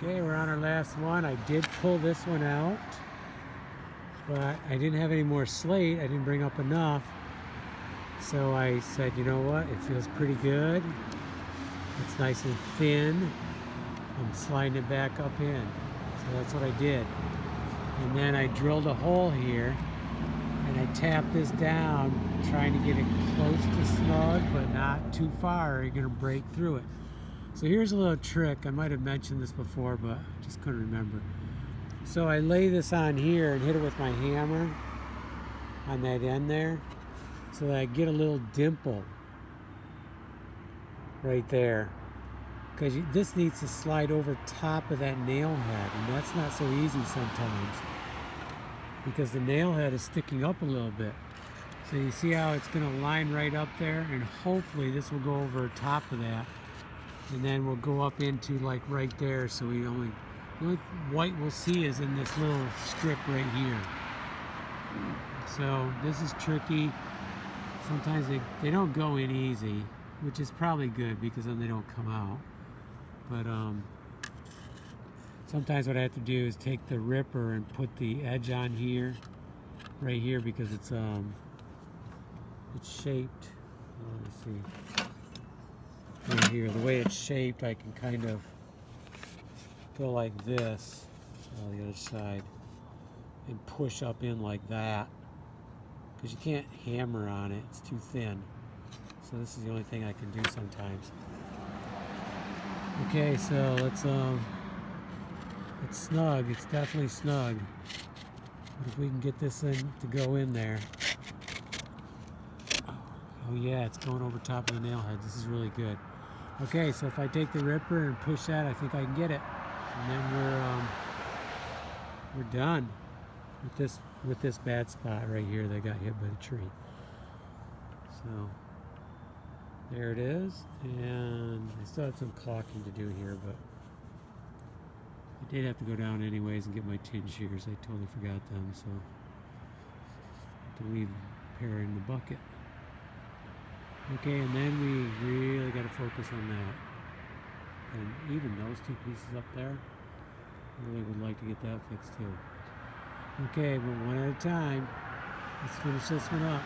Okay, we're on our last one. I did pull this one out, but I didn't have any more slate. I didn't bring up enough. So I said, you know what? It feels pretty good. It's nice and thin. I'm sliding it back up in. So that's what I did. And then I drilled a hole here and I tapped this down, trying to get it close to snug, but not too far or you're gonna break through it. So here's a little trick. I might have mentioned this before, but I just couldn't remember. So I lay this on here and hit it with my hammer on that end there so that I get a little dimple right there. Because this needs to slide over top of that nail head, and that's not so easy sometimes because the nail head is sticking up a little bit. So you see how it's going to line right up there, and hopefully this will go over top of that. And then we'll go up into like right there, so the only white we'll see is in this little strip right here. So this is tricky. Sometimes they don't go in easy, which is probably good because then they don't come out. But sometimes what I have to do is take the ripper and put the edge on here, right here, because it's shaped. Let me see. Right here, the way it's shaped, I can kind of go like this on the other side and push up in like that, because you can't hammer on it, it's too thin. So this is the only thing I can do sometimes. Okay, so it's snug, it's definitely snug. But if we can get this in to go in there. Oh yeah, it's going over top of the nail head. This is really good. Okay, so if I take the ripper and push that, I think I can get it. And then we're done with this bad spot right here that got hit by the tree. So there it is, and I still have some caulking to do here, but I did have to go down anyways and get my tin shears. I totally forgot them, so I have to leave a pair in the bucket. Okay, and then we really got to focus on that. And even those two pieces up there, I really would like to get that fixed too. Okay, but one at a time. Let's finish this one up.